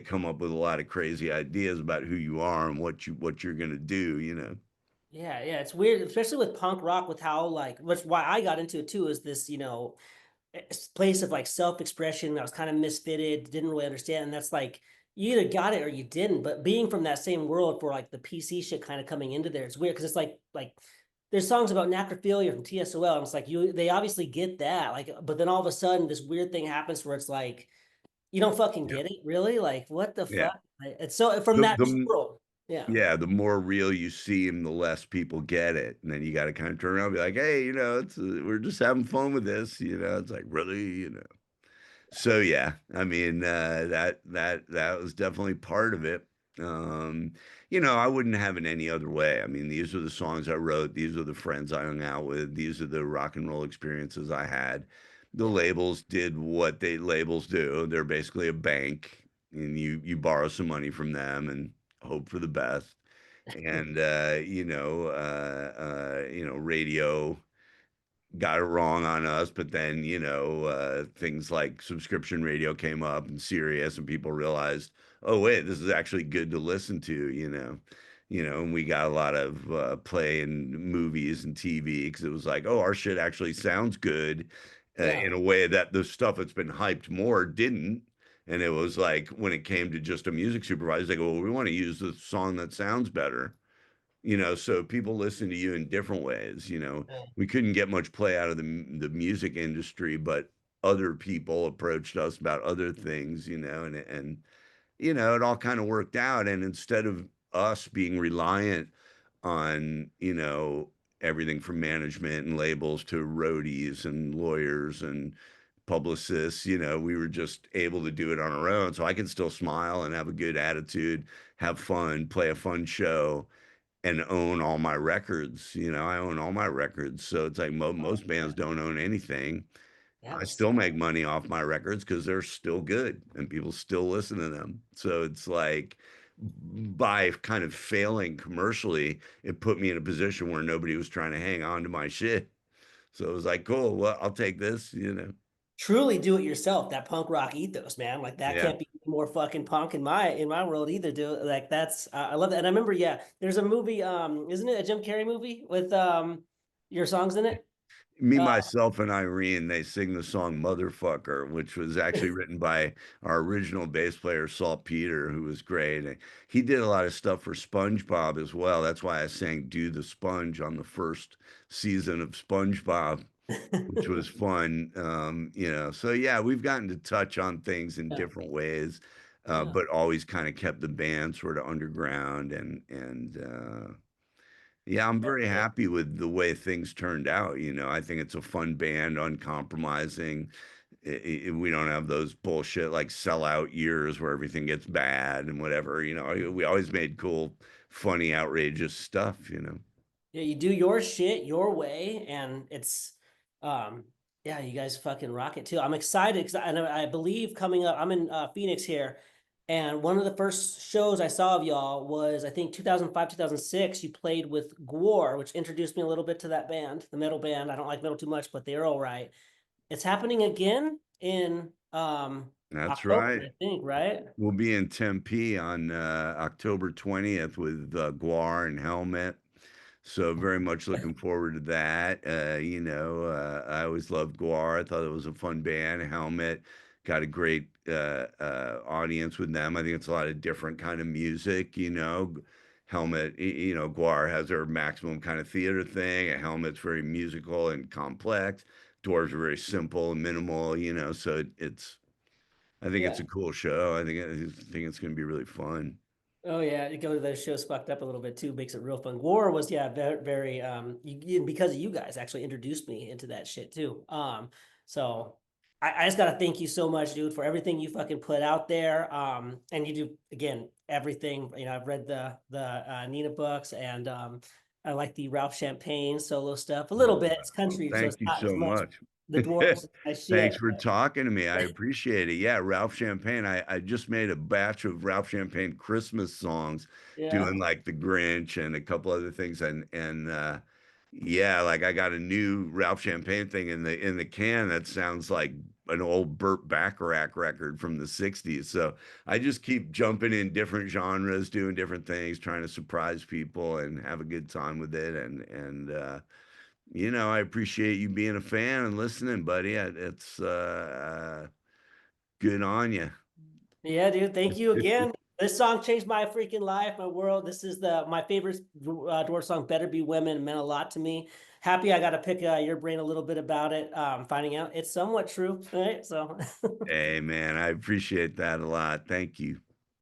come up with a lot of crazy ideas about who you are and what you're going to do.
Yeah, yeah, it's weird, especially with punk rock, with how like, which why I got into it too, is this, place of like self-expression. I was kind of misfitted, didn't really understand. And that's like you either got it or you didn't. But being from that same world for like the PC shit kind of coming into there, it's weird because it's like there's songs about necrophilia from TSOL, and it's like they obviously get that. Like, but then all of a sudden this weird thing happens where it's like you don't fucking
Yeah.
get it, really? Like, what the
Yeah.
fuck? It's so from
The
that
the
world. Yeah.
yeah, the more real you seem, the less people get it, and then you gotta kinda turn around and be like, "Hey, it's we're just having fun with this." It's like, "Really?" So, yeah, I mean, that was definitely part of it. Um, I wouldn't have it any other way. I mean, these are the songs I wrote, these are the friends I hung out with, these are the rock and roll experiences I had. The
Yeah.
labels did what they labels do. They're basically a bank, and you borrow some money from them and hope for the best. And, radio got it wrong on us, but then, things like subscription radio came up and Sirius, and people realized, oh wait, this is actually good to listen to. And we got a lot of play in movies and TV because it was like, oh, our shit actually sounds good
Yeah.
in a way that the stuff that's been hyped more didn't. And it was like when it came to just a music supervisor, they go, well, we want to use the song that sounds better. So people listen to you in different ways.
Yeah.
We couldn't get much play out of the music industry, but other people approached us about other things, and it all kind of worked out. And instead of us being reliant on, everything from management and labels to roadies and lawyers and publicists, we were just able to do it on our own. So I can still smile and have a good attitude, have fun, play a fun show, and own all my records. I own all my records. So it's like most bands don't own anything.
Yeah,
I
that's
still make money off my records because they're still good and people still listen to them. So it's like by kind of failing commercially, it put me in a position where nobody was trying to hang on to my shit. So it was like, cool, well, I'll take this.
truly do it yourself, that punk rock ethos, man. Like that
Yeah.
can't be more fucking punk in my world either, dude. Like that's I love that. And I remember, yeah, there's a movie, isn't it a Jim Carrey movie with your songs in it?
Me,
Uh
myself, and Irene, they sing the song Motherfucker, which was actually written by our original bass player, Saltpeter, who was great. And he did a lot of stuff for SpongeBob as well. That's why I sang Do the Sponge on the first season of SpongeBob, which was fun. So yeah, we've gotten to touch on things in
yeah,
different ways,
yeah,
but always kind of kept the band sort of underground and yeah, I'm very
yeah.
happy with the way things turned out. I think it's a fun band, uncompromising. We don't have those bullshit like sellout years where everything gets bad and whatever. We always made cool, funny, outrageous stuff.
Yeah, you do your shit your way, and it's um yeah, you guys fucking rock it too. I'm excited because I believe coming up, I'm in Phoenix here, and one of the first shows I saw of y'all was I think 2005, 2006. You played with Gwar, which introduced me a little bit to that band, the metal band. I don't like metal too much, but they're all right. It's happening again in
That's
October,
right.
I think, right?
We'll be in Tempe on October 20th with Guar and Helmet. So very much looking forward to that. I always loved Guar. I thought it was a fun band. Helmet got a great audience with them. I think it's a lot of different kind of music. Helmet, Guar has their maximum kind of theater thing. And Helmet's very musical and complex. Dwarves are very simple and minimal. So I think it's
Yeah.
a cool show. I think it's going to be really fun.
Oh yeah, you go to those shows fucked up a little bit too, makes it real fun. War was yeah, very because of you guys actually introduced me into that shit too. So I just gotta thank you so much, dude, for everything you fucking put out there. And you do again everything. I've read the Nina books and I like the Ralph Champagne solo stuff a little bit. It's
Well,
country, so
thank
it's
you
not
so
as much
much.
the dwarves my
Thanks
shit.
for talking to me. I appreciate it. Yeah, Ralph Champagne. I just made a batch of Ralph Champagne Christmas songs,
Yeah.
doing like the Grinch and a couple other things, and yeah, like I got a new Ralph Champagne thing in the can that sounds like an old Burt Bacharach record from the '60s. So I just keep jumping in different genres, doing different things, trying to surprise people and have a good time with it, and I appreciate you being a fan and listening, buddy. It's good on you.
Yeah, dude. Thank you again. This song changed my freaking life, my world. This is my favorite Dwarf song. Better Be Women. It meant a lot to me. Happy I got to pick your brain a little bit about it. Finding out it's somewhat true, right? So
Hey, man, I appreciate that a lot. Thank you.